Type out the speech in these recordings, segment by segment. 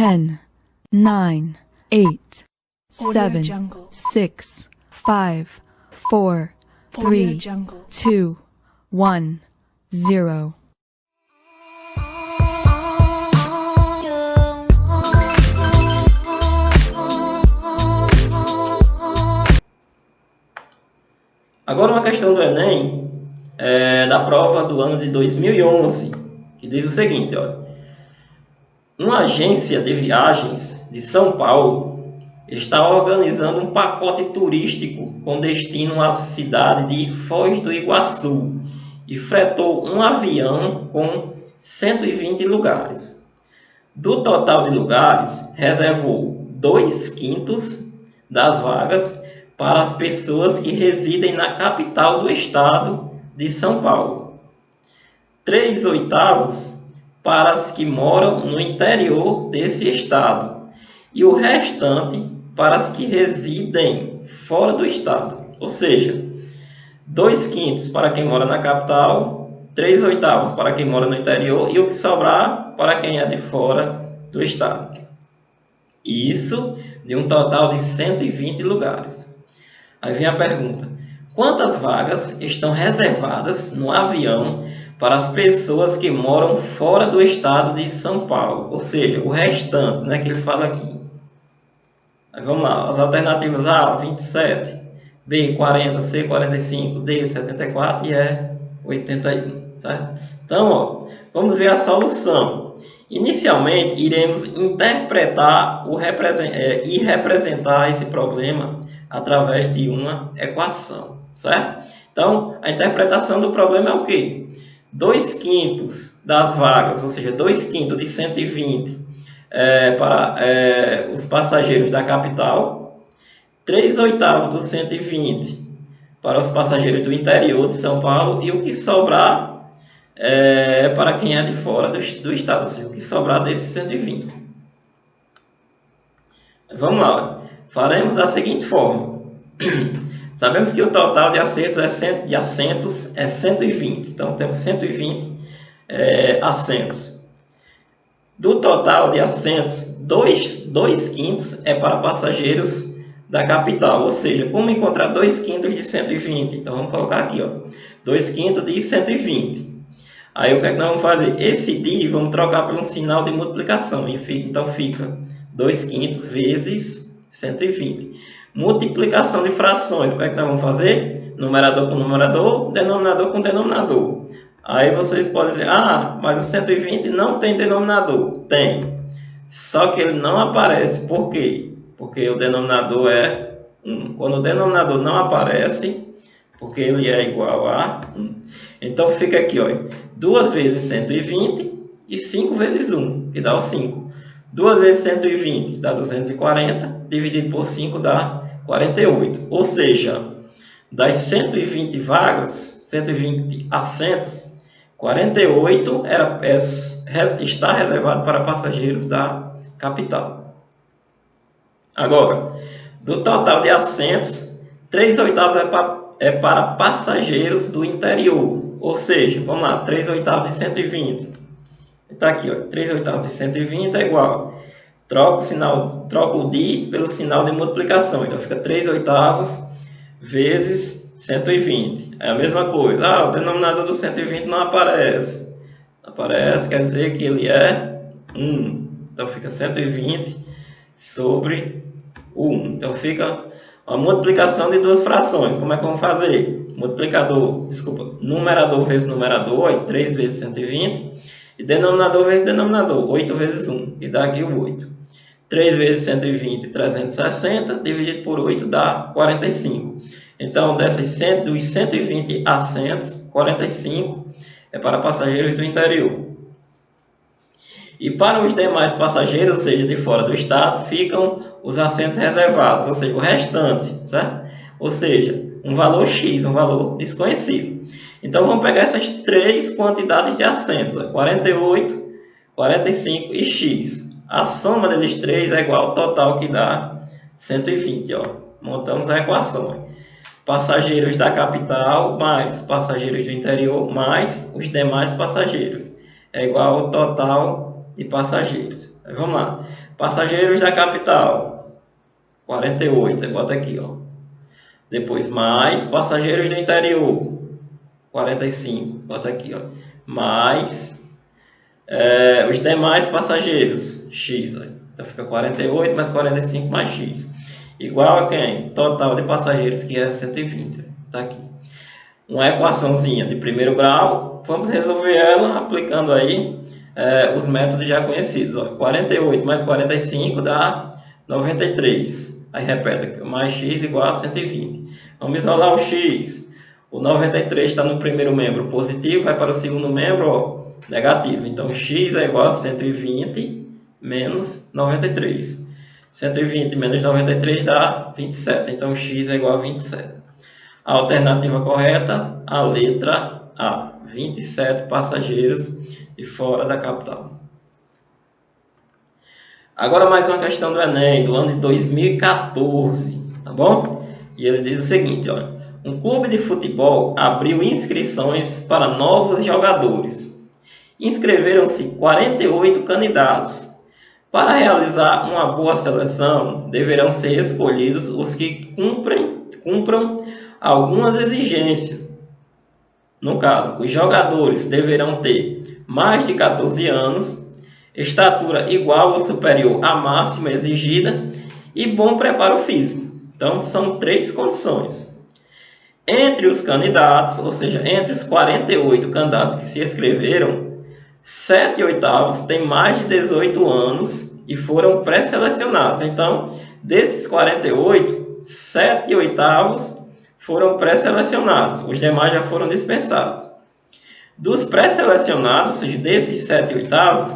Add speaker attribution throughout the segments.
Speaker 1: 10, 9, 8, 7, 6, 5, 4, 3, 2, 1, 0.
Speaker 2: Agora uma questão do Enem, da prova do ano de 2011, que diz o seguinte, ó. Uma agência de viagens de São Paulo está organizando um pacote turístico com destino à cidade de Foz do Iguaçu e fretou um avião com 120 lugares. Do total de lugares, reservou 2/5 das vagas para as pessoas que residem na capital do estado de São Paulo, 3/8 para as que moram no interior desse estado e o restante para as que residem fora do estado, ou seja, 2/5 para quem mora na capital, 3/8 para quem mora no interior e o que sobrar para quem é de fora do estado. Isso de um total de 120 lugares. Aí vem a pergunta: quantas vagas estão reservadas no avião para as pessoas que moram fora do estado de São Paulo? Ou seja, o restante, né, que ele fala aqui. Aí vamos lá, as alternativas: A, 27, B, 40, C, 45, D, 74 e E, 81, certo? Então, ó, vamos ver a solução. Inicialmente, iremos interpretar e representar esse problema através de uma equação, certo? Então, a interpretação do problema é o quê? 2/5 das vagas, ou seja, 2/5 de 120 para os passageiros da capital, 3/8 dos 120 para os passageiros do interior de São Paulo e o que sobrar para quem é de fora do estado, ou seja, o que sobrar desses 120. Vamos lá. Faremos da seguinte forma. Sabemos que o total de assentos é 120. Então, temos 120 assentos. Do total de assentos, 2/5 é para passageiros da capital. Ou seja, como encontrar 2/5 de 120? Então, vamos colocar aqui, ó, 2/5 de 120. Aí, o que é que nós vamos fazer? Esse de vamos trocar por um sinal de multiplicação. Então, fica 2/5 vezes 120. Multiplicação de frações. O que é que nós vamos fazer? Numerador com numerador, denominador com denominador. Aí vocês podem dizer: ah, mas o 120 não tem denominador. Tem. Só que ele não aparece. Por quê? Porque o denominador é 1. Quando o denominador não aparece, porque ele é igual a 1. Então fica aqui, ó, 2 vezes 120 e 5 vezes 1, que dá o 5. 2 vezes 120 dá 240, dividido por 5 dá 48. Ou seja, das 120 vagas, 120 assentos, 48 está reservado para passageiros da capital. Agora, do total de assentos, 3/8 é para passageiros do interior. Ou seja, vamos lá, 3/8 de 120. Está aqui, ó, 3/8 de 120 é igual. Troco o de pelo sinal de multiplicação. Então, fica 3/8 vezes 120. É a mesma coisa. Ah, o denominador do 120 não aparece. Aparece, quer dizer que ele é 1. Então, fica 120 sobre 1. Então, fica a multiplicação de duas frações. Como é que vamos fazer? Numerador vezes numerador, 3 vezes 120. E denominador vezes denominador, 8 vezes 1. E dá aqui o 8. 3 vezes 120, 360. Dividido por 8 dá 45. Então, dos 120 assentos, 45 é para passageiros do interior. E para os demais passageiros, ou seja, de fora do estado, ficam os assentos reservados, ou seja, o restante, certo? Ou seja, um valor X, um valor desconhecido. Então, vamos pegar essas três quantidades de assentos, 48, 45 e X. A soma desses três é igual ao total, que dá 120. Ó. Montamos a equação. Passageiros da capital mais passageiros do interior mais os demais passageiros. É igual ao total de passageiros. Vamos lá. Passageiros da capital, 48, aí bota aqui, ó. Depois, mais passageiros do interior, 45, bota aqui, ó. Mais os demais passageiros, x, ó. Então fica 48 mais 45 mais x. Igual a quem? Total de passageiros, que é 120. Tá aqui. Uma equaçãozinha de primeiro grau. Vamos resolver ela aplicando aí os métodos já conhecidos. Ó. 48 mais 45 dá 93. Aí repete aqui, mais x igual a 120. Vamos isolar o x. O 93 está no primeiro membro positivo, vai para o segundo membro, ó, negativo. Então x é igual a 120 menos 93. 120 menos 93 dá 27. Então x é igual a 27. A alternativa correta, a letra A. 27 passageiros de fora da capital. Agora mais uma questão do Enem, do ano de 2014, tá bom? E ele diz o seguinte, olha. Um clube de futebol abriu inscrições para novos jogadores. Inscreveram-se 48 candidatos. Para realizar uma boa seleção, deverão ser escolhidos os que cumpram algumas exigências. No caso, os jogadores deverão ter mais de 14 anos, estatura igual ou superior à máxima exigida e bom preparo físico. Então, são 3 condições. Entre os candidatos, ou seja, entre os 48 candidatos que se inscreveram, 7/8 têm mais de 18 anos e foram pré-selecionados. Então, desses 48, 7/8 foram pré-selecionados. Os demais já foram dispensados. Dos pré-selecionados, ou seja, desses 7/8,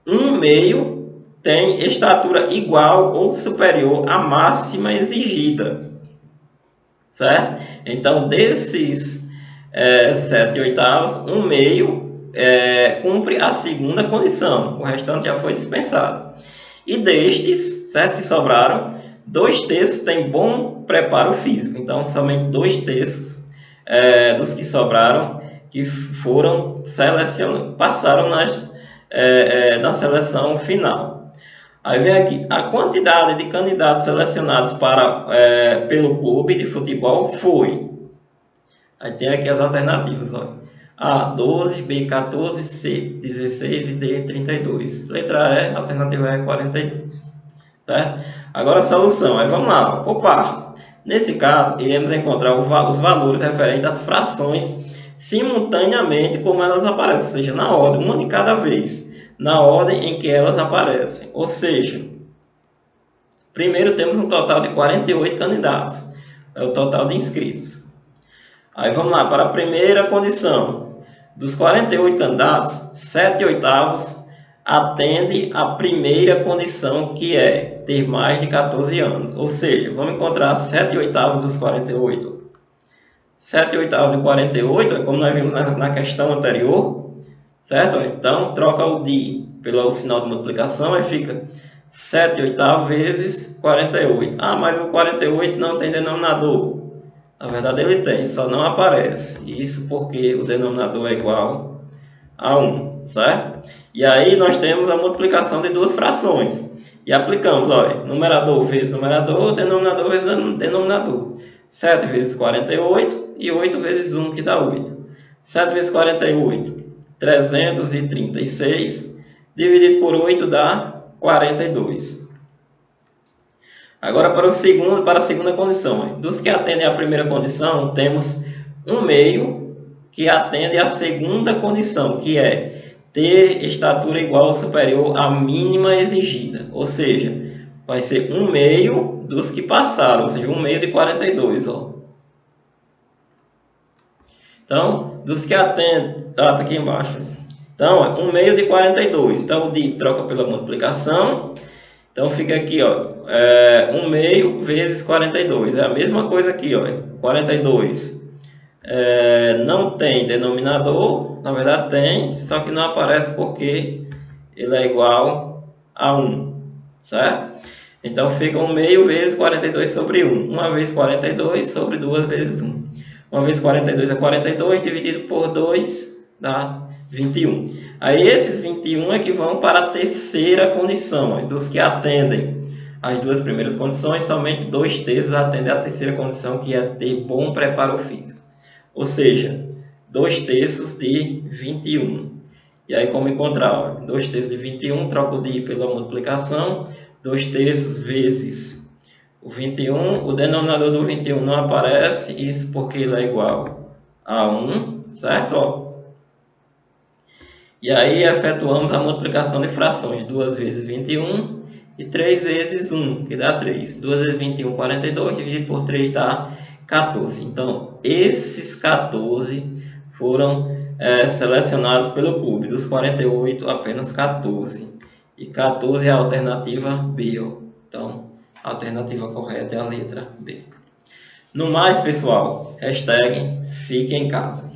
Speaker 2: 1/2 tem estatura igual ou superior à máxima exigida. Certo? Então, desses 7/8, 1/2 cumpre a segunda condição. O restante já foi dispensado. E destes, certo, que sobraram, 2/3 têm bom preparo físico. Então, somente 2/3 dos que sobraram que foram selecionados, passaram na seleção final. Aí vem aqui, a quantidade de candidatos selecionados pelo clube de futebol foi. Aí tem aqui as alternativas, ó. A, 12, B, 14, C, 16 e D, 32. Letra E, alternativa E, 42. Tá? Agora a solução, aí vamos lá, por parte. Nesse caso, iremos encontrar os valores referentes às frações simultaneamente como elas aparecem, ou seja, na ordem, uma de cada vez, na ordem em que elas aparecem. Ou seja, primeiro temos um total de 48 candidatos, é o total de inscritos. Aí vamos lá, para a primeira condição. Dos 48 candidatos, 7/8 atende à primeira condição, que é ter mais de 14 anos. Ou seja, vamos encontrar 7/8 dos 48. 7/8 de 48 é como nós vimos na questão anterior, certo? Então, troca o de pelo sinal de multiplicação e fica 7/8 vezes 48. Ah, mas o 48 não tem denominador. Na verdade ele tem, só não aparece. Isso porque o denominador é igual a 1, certo? E aí nós temos a multiplicação de duas frações. E aplicamos, olha, numerador vezes numerador, denominador vezes denominador. 7 vezes 48 e 8 vezes 1, que dá 8. 7 vezes 48, 336. Dividido por 8 dá 42. Agora para a segunda condição. Dos que atendem à primeira condição, temos 1/2 que atende à segunda condição, que é ter estatura igual ou superior à mínima exigida. Ou seja, vai ser 1/2 dos que passaram, ou seja, 1/2 de 42. Ó. Então, dos que atendem... Ah, está aqui embaixo. Então, 1/2 de 42. Então, o de troca pela multiplicação. Então, fica aqui, ó, 1/2 vezes 42. É a mesma coisa aqui, ó. 42 não tem denominador. Na verdade, tem, só que não aparece porque ele é igual a 1, certo? Então, fica 1/2 vezes 42 sobre 1. 1 vezes 42 sobre 2 vezes 1. 1 vezes 42 é 42, dividido por 2 dá 21. Aí esses 21 é que vão para a terceira condição. Dos que atendem as duas primeiras condições, somente 2/3 atendem a terceira condição, que é ter bom preparo físico. Ou seja, 2/3 de 21. E aí como encontrar? 2/3 de 21, troco o DI pela multiplicação. 2/3 vezes o 21. O denominador do 21 não aparece, isso porque ele é igual a 1, certo? E aí efetuamos a multiplicação de frações. 2 vezes 21 e 3 vezes 1, que dá 3. 2 vezes 21, 42, dividido por 3 dá 14. Então, esses 14 foram selecionados pelo CUB. Dos 48, apenas 14. E 14 é a alternativa B. Então, a alternativa correta é a letra B. No mais, pessoal, hashtag fique em casa.